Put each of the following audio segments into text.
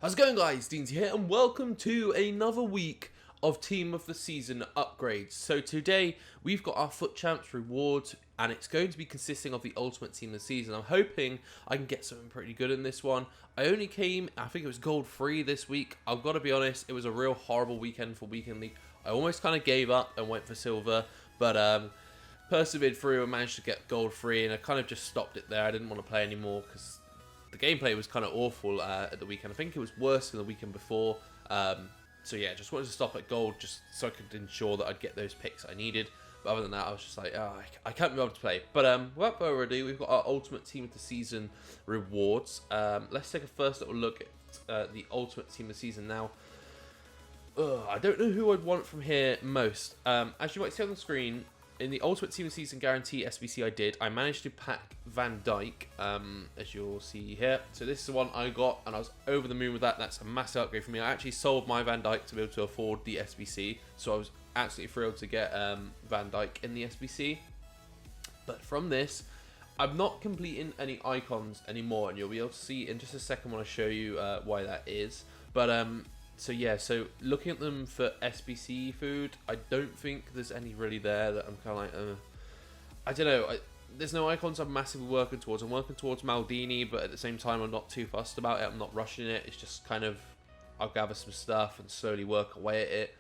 How's it going, guys? Deans here, and welcome to another week of Team of the Season upgrades. So today, we've got our FUT Champions Rewards, and it's going to be consisting of the Ultimate Team of the Season. I'm hoping I can get something pretty good in this one. I only came, I think it was gold free this week. I've got to be honest, it was a real horrible weekend for Weekend League. I almost kind of gave up and went for silver, but persevered through and managed to get gold free, and I kind of just stopped it there. I didn't want to play anymore because the gameplay was kind of awful at the weekend. I think it was worse than the weekend before. So yeah, just wanted to stop at gold just so I could ensure that I'd get those picks I needed. But other than that, I was just like, oh, I can't be able to play. But without further ado, we've got our Ultimate Team of the Season rewards. Let's take a first little look at the Ultimate Team of the Season now. I don't know who I'd want from here most. As you might see on the screen, in the Ultimate Team of the Season Guarantee SBC I managed to pack Van Dijk, as you'll see here. So this is the one I got, and I was over the moon with that. That's a massive upgrade for me. I actually sold my Van Dijk to be able to afford the SBC, so I was absolutely thrilled to get Van Dijk in the SBC. But from this, I'm not completing any icons anymore, and you'll be able to see in just a second when I show you why that is. But so yeah, so looking at them for SBC food, I don't think there's any really there that I'm kind of like, I don't know. There's no icons I'm massively working towards. I'm working towards Maldini, but at the same time, I'm not too fussed about it. I'm not rushing it. It's just kind of, I'll gather some stuff and slowly work away at it.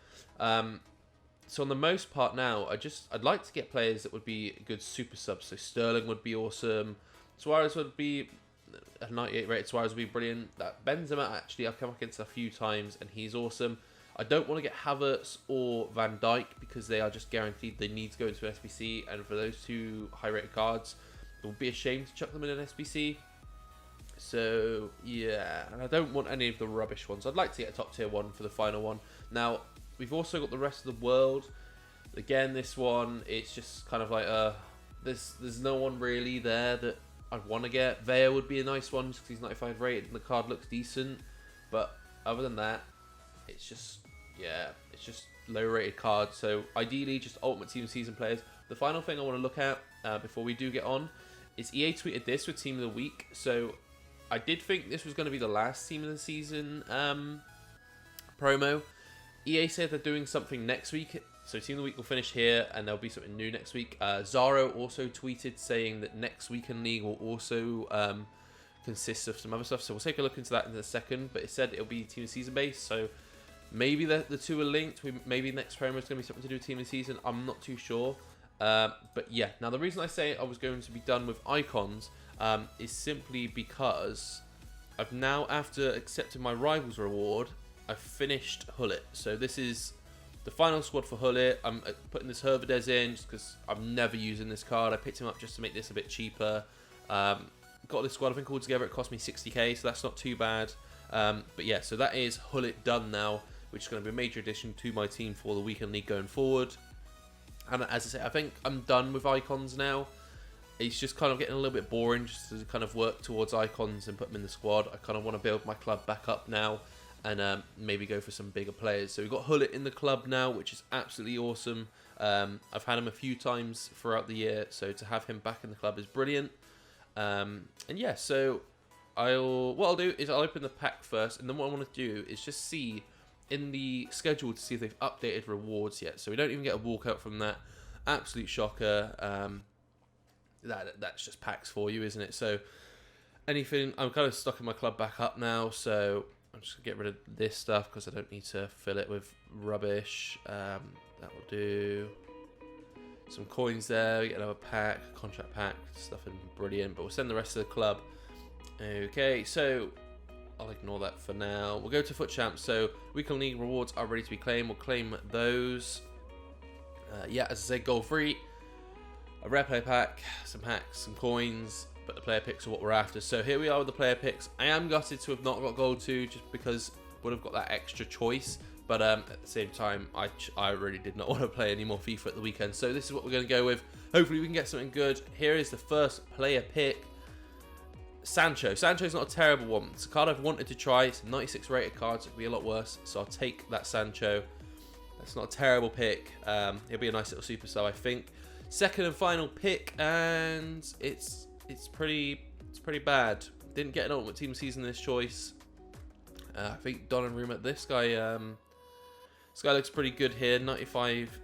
So on the most part now, I'd like to get players that would be good super subs. So Sterling would be awesome. Suarez would be, a 98 rated Suarez would be brilliant. That Benzema, actually, I've come up against a few times, and he's awesome. I don't want to get Havertz or Van Dijk because they are just guaranteed they need to go into an SBC, and for those two high-rated cards, it would be a shame to chuck them in an SBC. So, yeah, and I don't want any of the rubbish ones. I'd like to get a top tier one for the final one. Now, we've also got the rest of the world. Again, this one, it's just kind of like, there's no one really there that I'd want to get. Vela would be a nice one just because he's 95 rated and the card looks decent. But other than that, it's just, yeah, it's just low rated cards. So ideally, just Ultimate Team Season players. The final thing I want to look at before we do get on is EA tweeted this with Team of the Week. So I did think this was going to be the last Team of the Season promo. EA said they're doing something next week. So Team of the Week will finish here, and there'll be something new next week. Zaro also tweeted saying that next Weekend League will also consist of some other stuff. So we'll take a look into that in a second. But it said it'll be Team of the Season based. So maybe the two are linked. Maybe next promo is going to be something to do with Team of the Season. I'm not too sure. But yeah, now the reason I say I was going to be done with icons is simply because I've now, after accepting my Rivals reward, I've finished Hullet. So this is the final squad for Hullet. I'm putting this Hervedez in just because I'm never using this card. I picked him up just to make this a bit cheaper. Got this squad, I think, all together. It cost me 60k, so that's not too bad. But yeah, so that is Hullet done now, which is going to be a major addition to my team for the Weekend League going forward. And as I say, I think I'm done with icons now. It's just kind of getting a little bit boring just to kind of work towards icons and put them in the squad. I kind of want to build my club back up now and maybe go for some bigger players. So we've got Hullet in the club now, which is absolutely awesome. I've had him a few times throughout the year, so to have him back in the club is brilliant. And yeah, so what I'll do is I'll open the pack first, and then what I want to do is just see in the schedule to see if they've updated rewards yet. So we don't even get a walkout from that. Absolute shocker. That's just packs for you, isn't it? So anything, I'm kind of stuck in my club back up now, so I'm just going to get rid of this stuff because I don't need to fill it with rubbish. That will do. Some coins there, get another pack, contract pack, stuff in brilliant, but we'll send the rest of the club. Okay, so I'll ignore that for now. We'll go to FUT Champs. So Weekend League rewards are ready to be claimed. We'll claim those. Yeah, as I said, gold free. A rare player pack, some packs, some coins, but the player picks are what we're after. So here we are with the player picks. I am gutted to have not got gold 2 just because would have got that extra choice. But at the same time, I really did not want to play any more FIFA at the weekend. So this is what we're going to go with. Hopefully we can get something good. Here is the first player pick. Sancho. Sancho's not a terrible one. It's a card I've wanted to try. It's a 96 rated card, so it could be a lot worse. So I'll take that Sancho. That's not a terrible pick. It'll be a nice little super sub, I think. Second and final pick, and it's pretty bad. Didn't get an Ultimate Team Season this choice. I think Donnarumma, this guy looks pretty good here. 95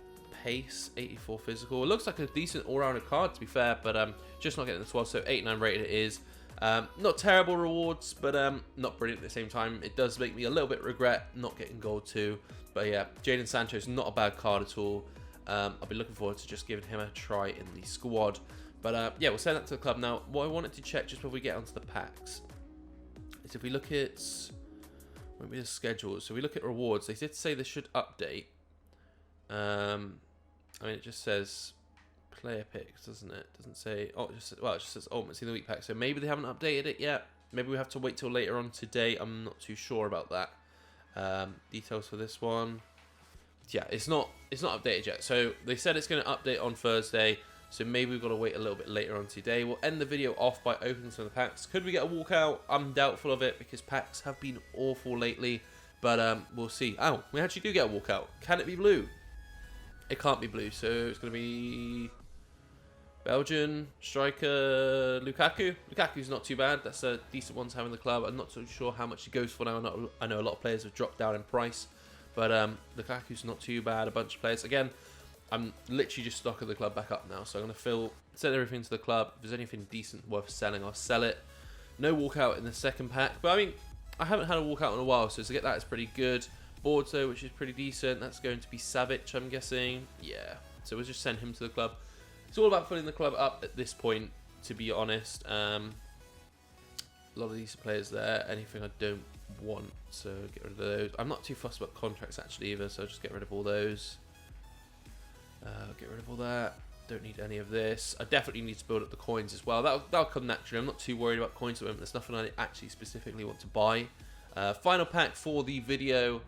pace, 84 physical. It looks like a decent all-rounder card, to be fair, but just not getting the squad. So 89 rated it is. Not terrible rewards, but not brilliant at the same time. It does make me a little bit regret not getting gold too. But yeah, Jadon Sancho is not a bad card at all. I'll be looking forward to just giving him a try in the squad. But yeah, we'll send that to the club now. What I wanted to check just before we get onto the packs is if we look at maybe the schedules. So we look at rewards. They did say they should update. I mean, it just says player picks, doesn't it? It doesn't say. Oh, it just says Ultimate Team of the Week pack. So maybe they haven't updated it yet. Maybe we have to wait till later on today. I'm not too sure about that. Details for this one. Yeah, it's not updated yet. So they said it's going to update on Thursday. So maybe we've got to wait a little bit later on today. We'll end the video off by opening some of the packs. Could we get a walkout? I'm doubtful of it because packs have been awful lately. But we'll see. Oh, we actually do get a walkout. Can it be blue? It can't be blue. So it's going to be Belgian striker Lukaku. Lukaku's not too bad. That's a decent one to have in the club. I'm not so sure how much he goes for now. I know a lot of players have dropped down in price. But Lukaku's not too bad. A bunch of players. Again, I'm literally just stocking the club back up now. So I'm going to send everything to the club. If there's anything decent worth selling, I'll sell it. No walkout in the second pack. But I mean, I haven't had a walkout in a while. So to get that is pretty good. Boards though, which is pretty decent. That's going to be Savic, I'm guessing. Yeah. So we'll just send him to the club. It's all about filling the club up at this point, to be honest. A lot of these players there. Anything I don't want, so get rid of those. I'm not too fussed about contracts actually either, so I'll just get rid of all those. Get rid of all that. Don't need any of this. I definitely need to build up the coins as well. That'll come naturally. I'm not too worried about coins at the moment. There's nothing I actually specifically want to buy. Final pack for the video.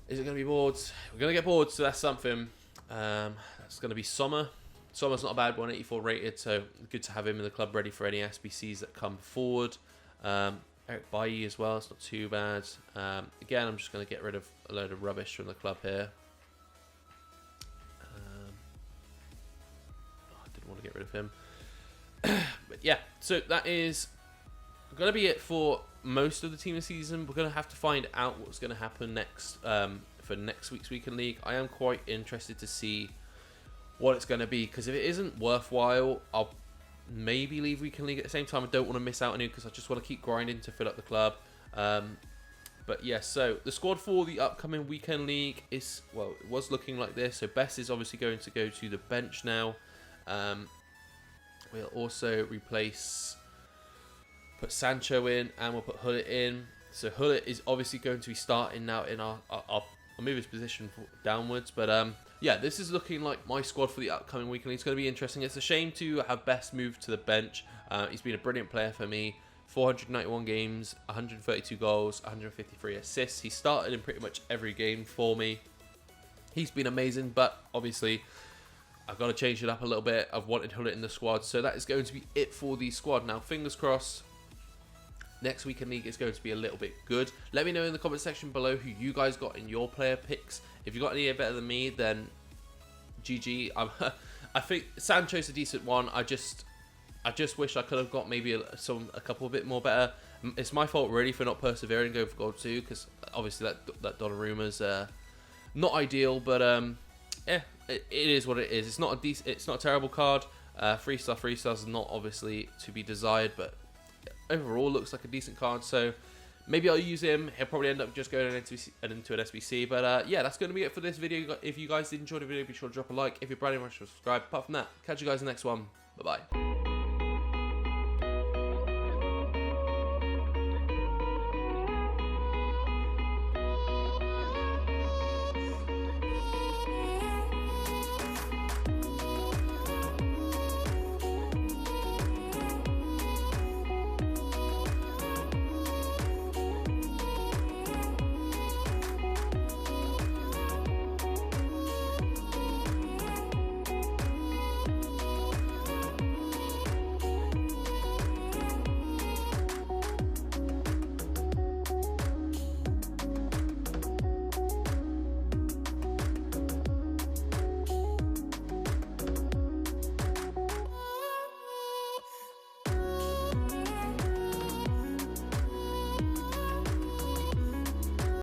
Is it going to be boards? We're going to get boards, so that's something. That's going to be Sommer. Sommer's not a bad one, 84 rated, so good to have him in the club ready for any SBCs that come forward. Eric Bailly as well, it's not too bad. Again, I'm just going to get rid of a load of rubbish from the club here. I didn't want to get rid of him. But yeah, so that is going to be it for most of the team of the season. We're going to have to find out what's going to happen next for next week's Weekend League. I am quite interested to see what it's going to be, because if it isn't worthwhile, I'll maybe leave Weekend League. At the same time, I don't want to miss out on it because I just want to keep grinding to fill up the club. But yeah, so the squad for the upcoming Weekend League is, well, it was looking like this. So Best is obviously going to go to the bench now. We'll also put Sancho in, and we'll put Hullet in. So Hullet is obviously going to be starting now in I'll move his position downwards, but yeah, this is looking like my squad for the upcoming Weekend League. It's going to be interesting. It's a shame to have Best moved to the bench. He's been a brilliant player for me. 491 games, 132 goals, 153 assists. He started in pretty much every game for me. He's been amazing, but obviously I've got to change it up a little bit. I've wanted Hullet in the squad, so that is going to be it for the squad. Now, fingers crossed, next Weekend League is going to be a little bit good. Let me know in the comment section below who you guys got in your player picks. If you got any better than me, then GG. I think Sancho's a decent one. I just wish I could have got maybe a couple bit more better. It's my fault really for not persevering and going for gold too, because obviously that Donnarumma's not ideal, but yeah, it is what it is. It's not a terrible card. 3-star is not obviously to be desired, but overall looks like a decent card. So maybe I'll use him. He'll probably end up just going into an SBC. But yeah, that's going to be it for this video. If you guys did enjoy the video, be sure to drop a like. If you're brand new, subscribe. Apart from that, catch you guys in the next one. Bye bye.